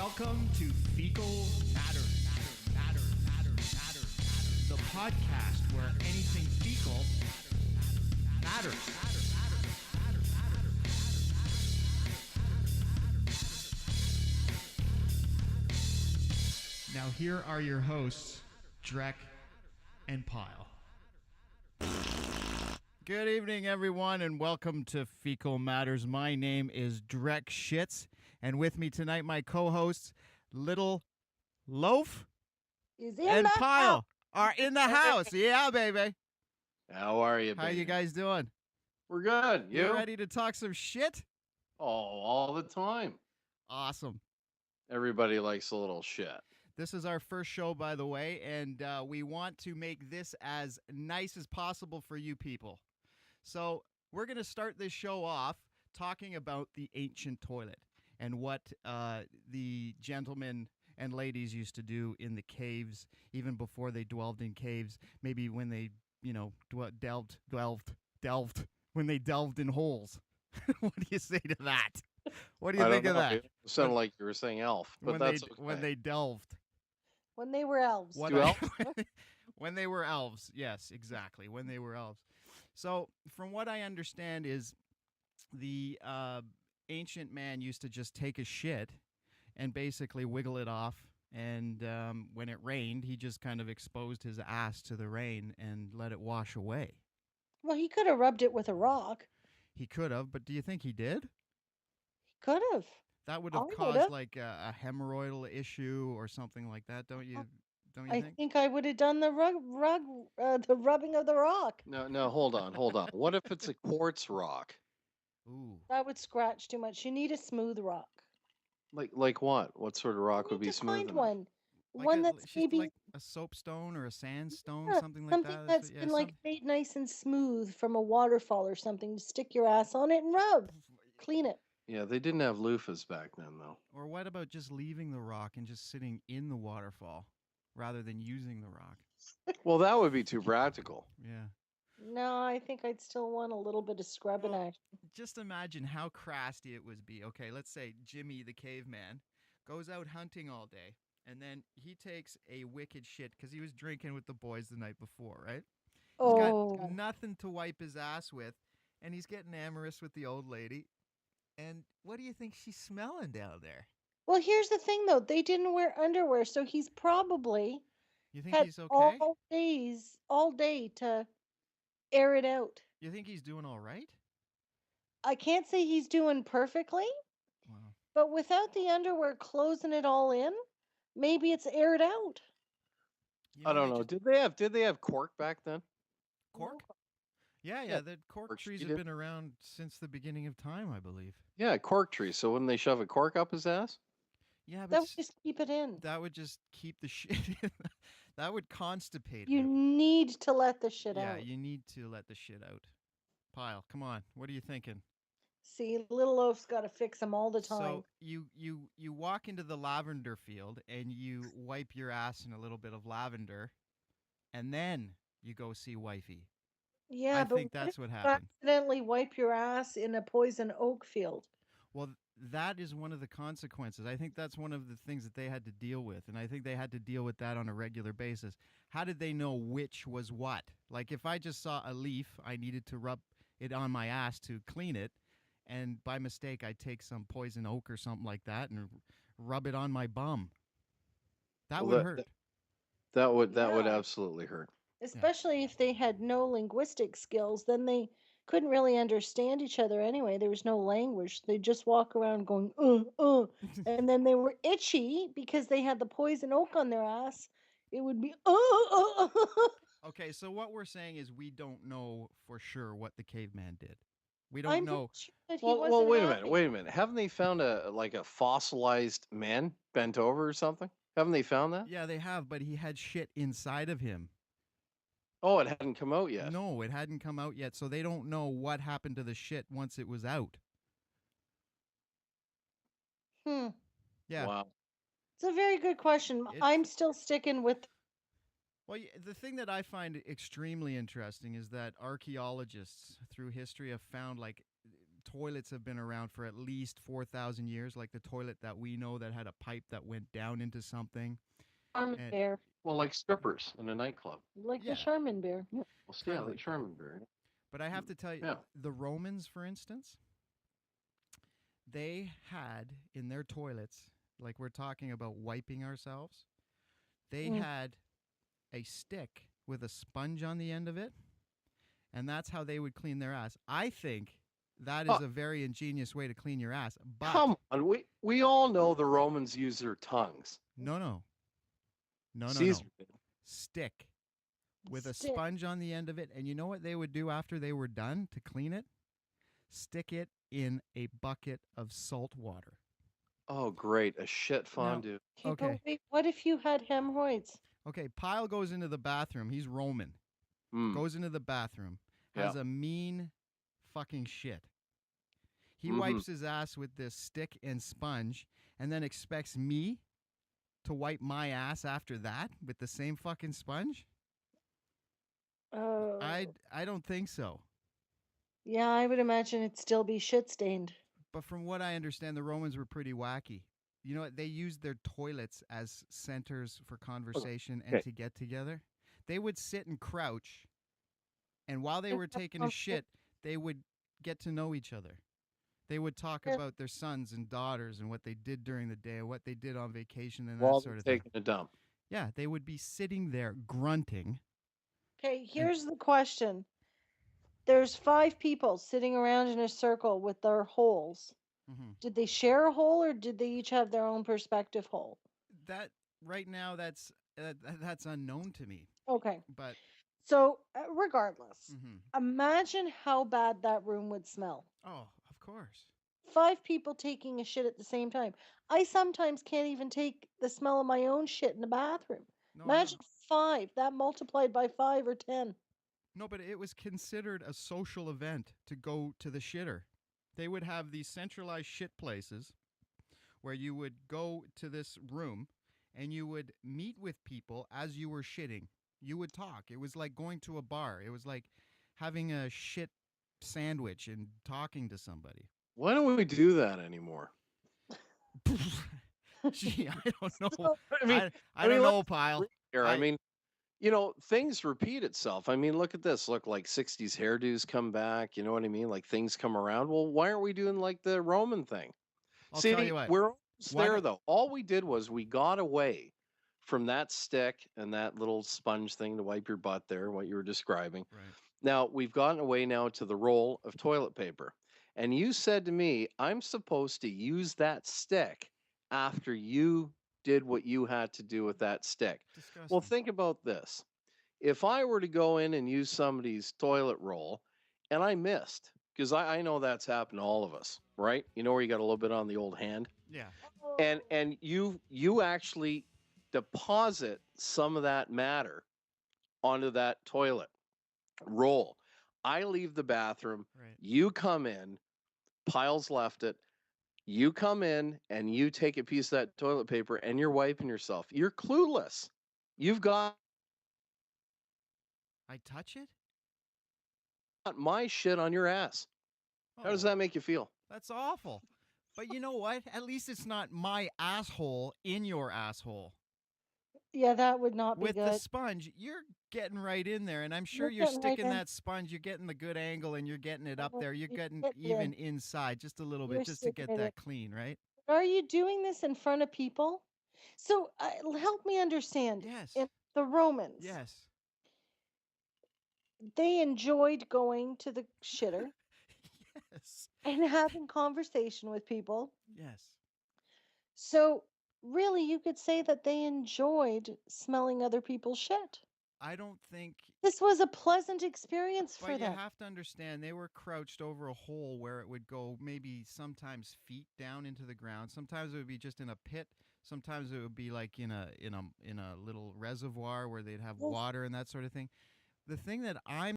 Welcome to Fecal Matter, the podcast where anything fecal matters. Now here are your hosts, Drek and Pyle. Good evening, everyone, and welcome to Fecal Matters. My name is Drek Shits, and with me tonight, my co-hosts, Little Loaf and Pyle are in the house. Yeah, baby. How are you, How baby? you guys doing? We're good. You ready to talk some shit? Oh, all the time. Awesome. Everybody likes a little shit. This is our first show, by the way, and we want to make this as nice as possible for you people. So we're going to start this show off talking about the ancient toilet and what the gentlemen and ladies used to do in the caves, even before they dwelled in caves, maybe when they, delved, when they delved in holes. What do you say to that? What do you think of that? It sounded like you were saying elf, but that's okay. When they delved. When they were elves. When they were elves. Yes, exactly. When they were elves. So, from what I understand is the ancient man used to just take a shit and basically wiggle it off. And when it rained, he just kind of exposed his ass to the rain and let it wash away. Well, he could have rubbed it with a rock. He could have, but do you think he did? He could have. That would have caused like a hemorrhoidal issue or something like that, don't you? Don't you I think? think I would have done the the rubbing of the rock. No, hold on. What if it's a quartz rock? Ooh. That would scratch too much. You need a smooth rock. Like what? What sort of rock would be smooth find enough? one. Like One that's maybe like a soapstone or a sandstone, something like something that. that's been like made nice and smooth from a waterfall or something. Stick your ass on it and rub. Clean it. Yeah, they didn't have loofahs back then, though. Or what about just leaving the rock and just sitting in the waterfall rather than using the rock? Well, that would be too practical. Yeah. No, I think I'd still want a little bit of scrubbing action. Just imagine how crafty it would be. Okay, let's say Jimmy the caveman goes out hunting all day, and then he takes a wicked shit because he was drinking with the boys the night before, right? He's got nothing to wipe his ass with, and he's getting amorous with the old lady. And what do you think she's smelling down there? Well, here's the thing, though. They didn't wear underwear, so he's probably You think he's okay? all day to air it out. You think he's doing all right? I can't say he's doing perfectly, Wow. but without the underwear closing it all in, maybe it's aired out. I don't know. Did they have cork back then? Cork? Yeah. The cork trees have been around since the beginning of time, I believe. Yeah, cork trees. So wouldn't they shove a cork up his ass? Yeah, but that would just keep it in. That would just keep the shit in. That would constipate You him. need to let the shit out. Yeah, you need to let the shit out. Pyle, come on. What are you thinking? See, Little Loaf's got to fix them all the time. So you walk into the lavender field and you wipe your ass in a little bit of lavender, and then you go see wifey. Yeah, I but think that's what you happened. accidentally wipe your ass in a poison oak field. Well, that is one of the consequences. I think that's one of the things that they had to deal with, and I think they had to deal with that on a regular basis. How did they know which was what? Like, if I just saw a leaf, I needed to rub it on my ass to clean it, and by mistake, I'd take some poison oak or something like that and rub it on my bum. That would hurt. That would absolutely hurt. Especially if they had no linguistic skills, then they couldn't really understand each other anyway. There was no language. They just walk around going, and then they were itchy because they had the poison oak on their ass. It would be, Okay, so what we're saying is we don't know for sure what the caveman did. We don't know. Sure that he Well, wasn't wait a minute. Haven't they found a fossilized man bent over or something? Haven't they found that? Yeah, they have, but he had shit inside of him. Oh, it hadn't come out yet. No, it hadn't come out yet, so they don't know what happened to the shit once it was out. Yeah. Wow. It's a very good question. I'm still sticking with. Well, the thing that I find extremely interesting is that archaeologists through history have found like toilets have been around for at least 4,000 years, like the toilet that we know that had a pipe that went down into something. Charmin And bear, Well, like strippers in a nightclub. like the yeah, Charmin bear. Yeah. Well, yeah, kind of like like that. Sherman Bear. But I have to tell you, Yeah. the Romans, for instance, they had in their toilets, like we're talking about wiping ourselves, they Mm. had a stick with a sponge on the end of it, and that's how they would clean their ass. I think that is Oh, a very ingenious way to clean your ass. But come on. We all know the Romans used their tongues. no, no, no, no, Caesar no. did. Stick with a Stick. sponge on the end of it. And you know what they would do after they were done to clean it? Stick it in a bucket of salt water. Oh, great. A shit fondue. Okay, Okay. but wait, what if you had hemorrhoids? Okay, Pyle goes into the bathroom. He's Roman. Mm. Goes into the bathroom. Has a mean fucking shit. He Mhm. wipes his ass with this stick and sponge and then expects me to wipe my ass after that with the same fucking sponge? Oh, I don't think so. yeah, I would imagine it'd still be shit stained. But from what I understand, the Romans were pretty wacky. You know what? They used their toilets as centers for conversation and Okay. to get together. They would sit and crouch, and while they Just were have taking a comfort. shit, they would get to know each other. They would talk Yeah. about their sons and daughters and what they did during the day, what they did on vacation, and that While sort they're of thing. taking a dump. Yeah, they would be sitting there grunting. Okay, here's the question. There's 5 people sitting around in a circle with their holes. Mhm. Did they share a hole or did they each have their own perspective hole? That right now, that's unknown to me. Okay. But So, regardless, mhm. imagine how bad that room would smell. Oh, of course. 5 people taking a shit at the same time. I sometimes can't even take the smell of my own shit in the bathroom. No, I know. Imagine 5, that multiplied by 5 or 10. No, but it was considered a social event to go to the shitter. They would have these centralized shit places where you would go to this room and you would meet with people as you were shitting. You would talk. It was like going to a bar. It was like having a shit sandwich and talking to somebody. Why don't we do that anymore? Gee, I don't know. So, I mean, I don't know, let's be Pyle. real here. I I- mean, things repeat itself. I mean, look at this. Look, like 60s hairdos come back. You know what I mean? Like things come around. Well, why aren't we doing like the Roman thing? I'll See, tell you what. we're almost Why there don't- though. All we did was we got away from that stick and that little sponge thing to wipe your butt there, what you were describing. Right. Now we've gotten away now to the roll of toilet paper. And you said to me, I'm supposed to use that stick after you did what you had to do with that stick. Disgusting. Well, think about this. If I were to go in and use somebody's toilet roll and I missed, because I know that's happened to all of us, right? You know where you got a little bit on the old hand? Yeah. And you actually deposit some of that matter onto that toilet roll. I leave the bathroom, Right. you come in, Piles left it. You come in and you take a piece of that toilet paper and you're wiping yourself. You're clueless. You've got I touch it? my shit on your ass. How does Oh, that make you feel? That's awful. But you know what? At least it's not my asshole in your asshole. yeah, that would not be With the good. sponge, you're getting right in there, and I'm sure You're you're getting right sticking in. that sponge. You're getting the good angle, and you're getting it up Oh, there. You're you getting get it even in. inside just a little You're bit, just to sticking get it in. that clean, right? Are you doing this in front of people? So, help me understand. Yes. In the Romans, Yes. they enjoyed going to the shitter Yes. and having conversation with people. Yes. So, really, you could say that they enjoyed smelling other people's shit. I don't think. This was a pleasant experience for But you them. have to understand, they were crouched over a hole where it would go maybe sometimes feet down into the ground. Sometimes it would be just in a pit. Sometimes it would be like in a little reservoir where they'd have Well, water and that sort of thing. The thing that I'm